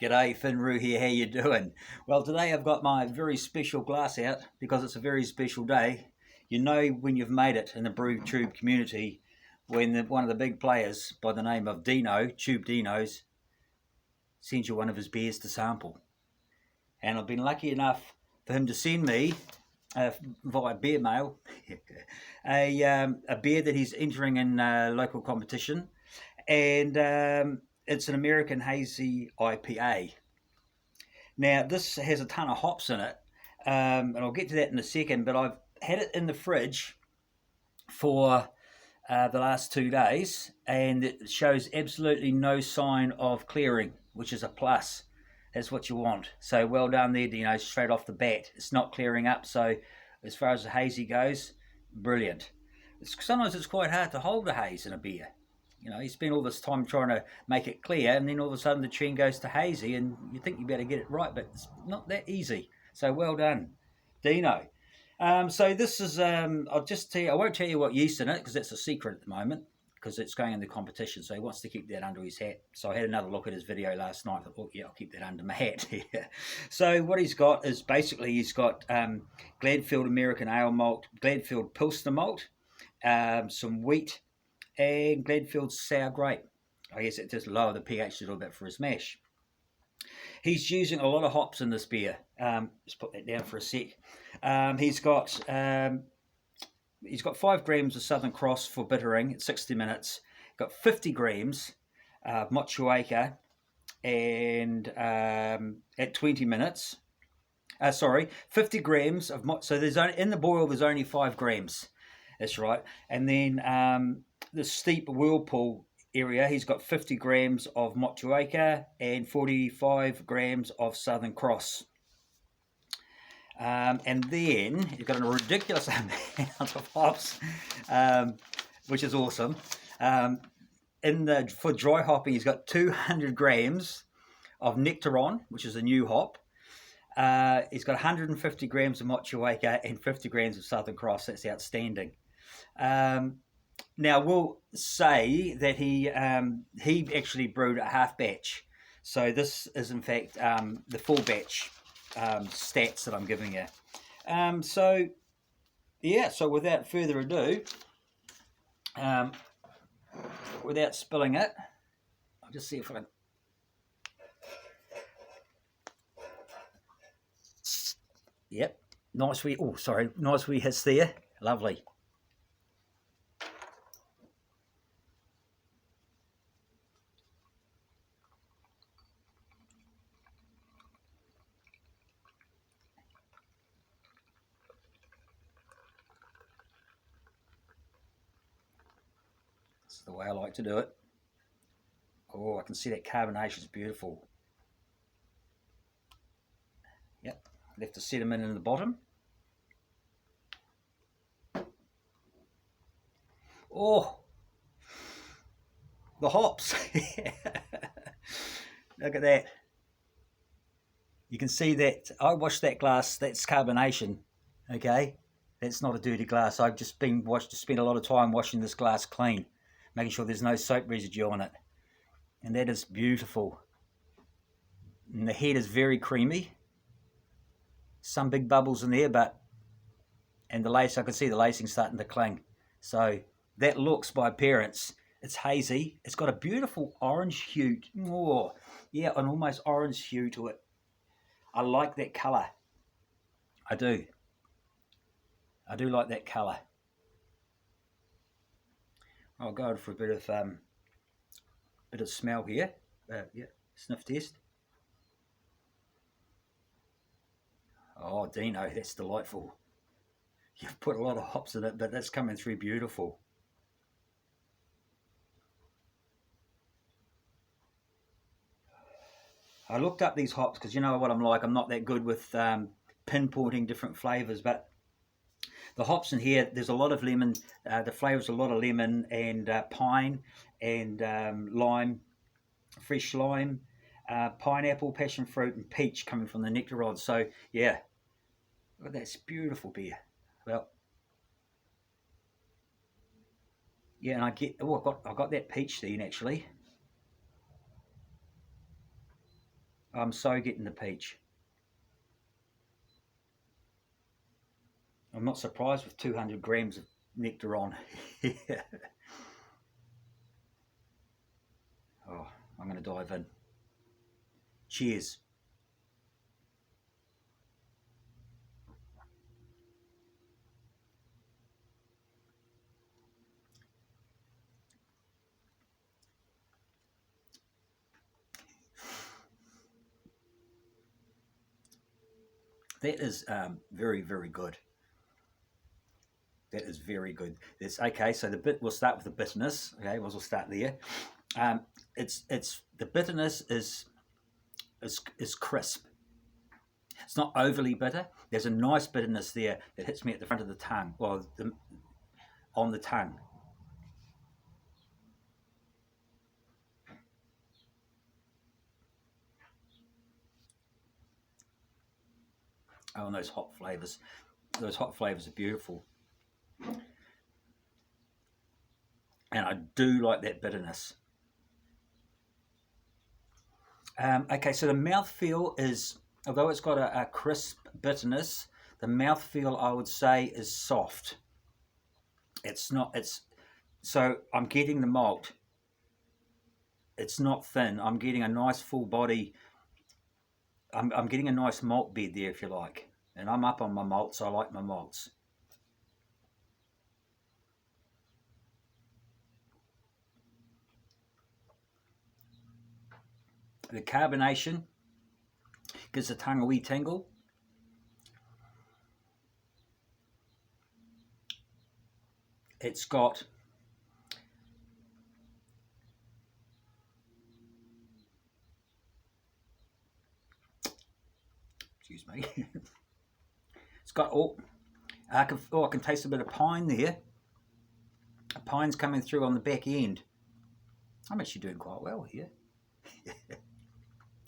G'day, Finru here, how you doing? Well, today I've got my very special glass out because it's a very special day. You know when you've made it in the brew tube community when one of the big players by the name of Tubedinoz, sends you one of his beers to sample. And I've been lucky enough for him to send me, via beer mail, a beer that he's entering in local competition. And it's an American Hazy IPA. Now, this has a ton of hops in it, and I'll get to that in a second, but I've had it in the fridge for the last 2 days, and it shows absolutely no sign of clearing, which is a plus. That's what you want. So well done there, Dino, straight off the bat. It's not clearing up, so as far as the hazy goes, brilliant. Sometimes it's quite hard to hold the haze in a beer. You know, you spend all this time trying to make it clear, and then all of a sudden the trend goes to hazy, and you think you better get it right, but it's not that easy. So well done, Dino. So this is, I'll just tell you, I won't tell you what yeast in it, because that's a secret at the moment, because it's going in the competition, so he wants to keep that under his hat. So I had another look at his video last night. I thought, oh, yeah, I'll keep that under my hat. So what he's got is basically he's got Gladfield American Ale Malt, Gladfield Pilsner Malt, some wheat, and Gladfield Sour Grape. I guess it just lower the pH a little bit for his mash. He's using a lot of hops in this beer. Just put that down for a sec. He's got 5 grams of Southern Cross for bittering at 60 minutes. Got 50 grams of Motueka and at 20 minutes. 50 grams of so there's only in the boil. There's only 5 grams. That's right. And then the steep whirlpool area, he's got 50 grams of Motueka and 45 grams of Southern Cross. And then you've got a ridiculous amount of hops, which is awesome. For dry hopping, he's got 200 grams of Nectaron, which is a new hop. He's got 150 grams of Motueka and 50 grams of Southern Cross. That's outstanding. Now we'll say that he actually brewed a half batch, so this is in fact the full batch stats that I'm giving you. So without further ado, without spilling it, I'll just see if I can. Yep, nice wee hits there, lovely. This is the way I like to do it. Oh, I can see that carbonation is beautiful. Yep, left the sediment in the bottom. Oh, the hops. Look at that. You can see that I washed that glass. That's carbonation. Okay, that's not a dirty glass. I've just spent a lot of time washing this glass clean, making sure there's no soap residue on it. And that is beautiful. And the head is very creamy. Some big bubbles in there, and the lace, I can see the lacing starting to cling. So that looks, by appearance, it's hazy. It's got a beautiful orange hue. Oh, yeah, an almost orange hue to it. I like that colour. I do. I do like that colour. I'll go for a bit of smell here. Yeah, sniff test. Oh, Dino, that's delightful. You've put a lot of hops in it, but that's coming through beautiful. I looked up these hops because you know what I'm like. I'm not that good with pinpointing different flavours, but the hops in here, there's a lot of lemon. The flavour's a lot of lemon and pine and lime, fresh lime, pineapple, passion fruit, and peach coming from the Nectaron. So yeah, look at that beautiful beer. Well, yeah, and I got that peach then actually. I'm so getting the peach. I'm not surprised with 200 grams of nectar on. Oh, I'm going to dive in. Cheers. That is very, very good. That is very good. It's okay. So the bit we'll start with the bitterness. Okay, we'll start there. Um, it's the bitterness is crisp. It's not overly bitter. There's a nice bitterness there that hits me at the front of the tongue, well, on the tongue. Oh, and those hot flavors. Those hot flavors are beautiful, and I do like that bitterness. Okay, so the mouthfeel is, although it's got a crisp bitterness, the mouthfeel I would say is soft. It's not. It's so I'm getting the malt. It's not thin. I'm getting a nice full body. I'm getting a nice malt bed there, if you like. And I'm up on my malts. I like my malts. The carbonation gives the tongue a wee tingle. It's got excuse me. It's got I can taste a bit of pine there. Pine's coming through on the back end. I'm actually doing quite well here.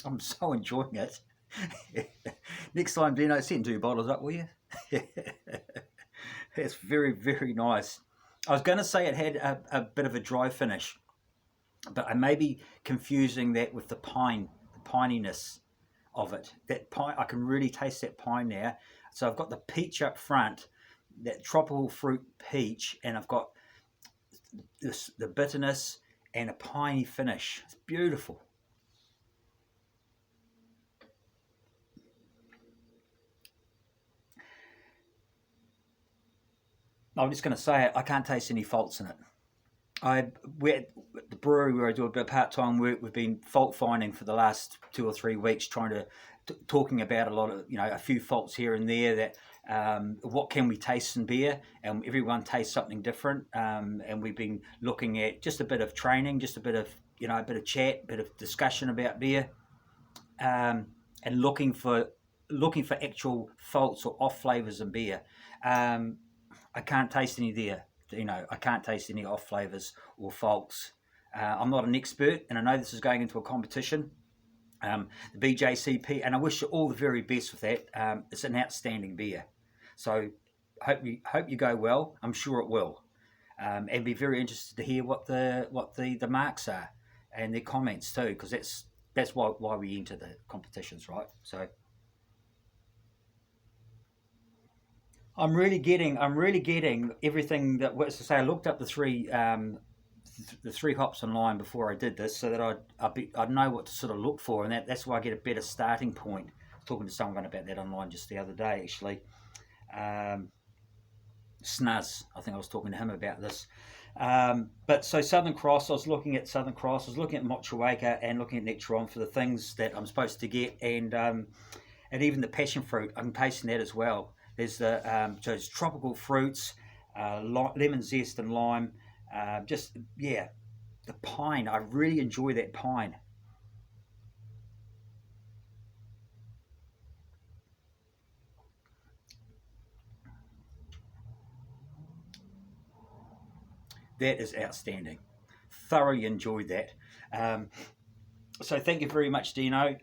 I'm so enjoying it. Next time, Dino, send 2 bottles up, will you? It's very, very nice. I was going to say it had a bit of a dry finish, but I may be confusing that with the pininess of it. That pine, I can really taste that pine now. So I've got the peach up front, that tropical fruit peach, and I've got the bitterness and a piney finish. It's beautiful. I'm just going to say it. I can't taste any faults in it. We're at the brewery where I do a bit of part-time work. We've been fault finding for the last 2 or 3 weeks, trying to talking about a lot of a few faults here and there. That what can we taste in beer, and everyone tastes something different. And we've been looking at just a bit of training, just a bit of a bit of chat, a bit of discussion about beer, and looking for actual faults or off flavors in beer. Um, I can't taste any there. I can't taste any off flavors or faults. I'm not an expert, and I know this is going into a competition, the BJCP, and I wish you all the very best with that. It's an outstanding beer, so hope you go well. I'm sure it will, and be very interested to hear what the marks are and their comments too, because that's why we enter the competitions, right? So I'm really getting everything that was to say. I looked up the three hops online before I did this, so that I'd know what to sort of look for, and that's why I get a better starting point. I was talking to someone about that online just the other day, actually. Um, Snuz, I think I was talking to him about this. But so Southern Cross, I was looking at Southern Cross, I was looking at Mochuaka and looking at Nectaron for the things that I'm supposed to get, and even the passion fruit, I'm tasting that as well. There's those tropical fruits, lemon zest and lime. Just yeah, the pine. I really enjoy that pine. That is outstanding. Thoroughly enjoyed that. Um, so thank you very much, Dino.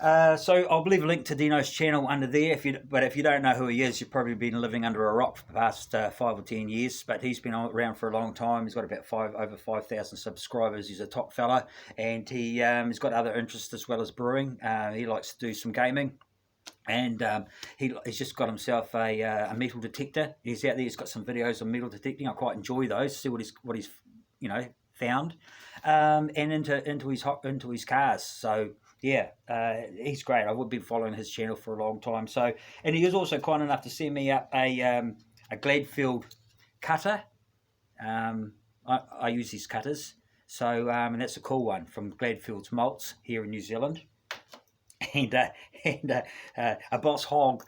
So I'll leave a link to Dino's channel under there. But if you don't know who he is, you've probably been living under a rock for the past 5 or 10 years. But he's been around for a long time. He's got about over 5,000 subscribers. He's a top fella, and he's got other interests as well as brewing. He likes to do some gaming. And he's just got himself a metal detector. He's out there. He's got some videos on metal detecting. I quite enjoy those. See what he's found, and into his cars. So yeah, he's great. I've been following his channel for a long time. So, and he was also kind enough to send me up a Gladfield cutter. I use these cutters. So and that's a cool one from Gladfield's Malts here in New Zealand. And a Boss Hog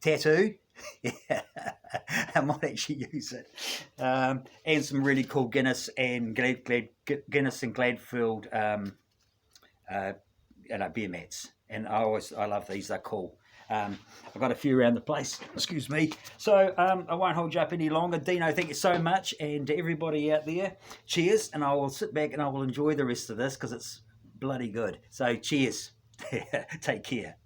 tattoo. Yeah, I might actually use it. And some really cool Guinness and Guinness and Gladfield beer mats. And I love these. They're cool. I've got a few around the place. Excuse me. So I won't hold you up any longer. Dino, thank you so much, and to everybody out there, cheers. And I will sit back and I will enjoy the rest of this because it's bloody good. So cheers. Take care.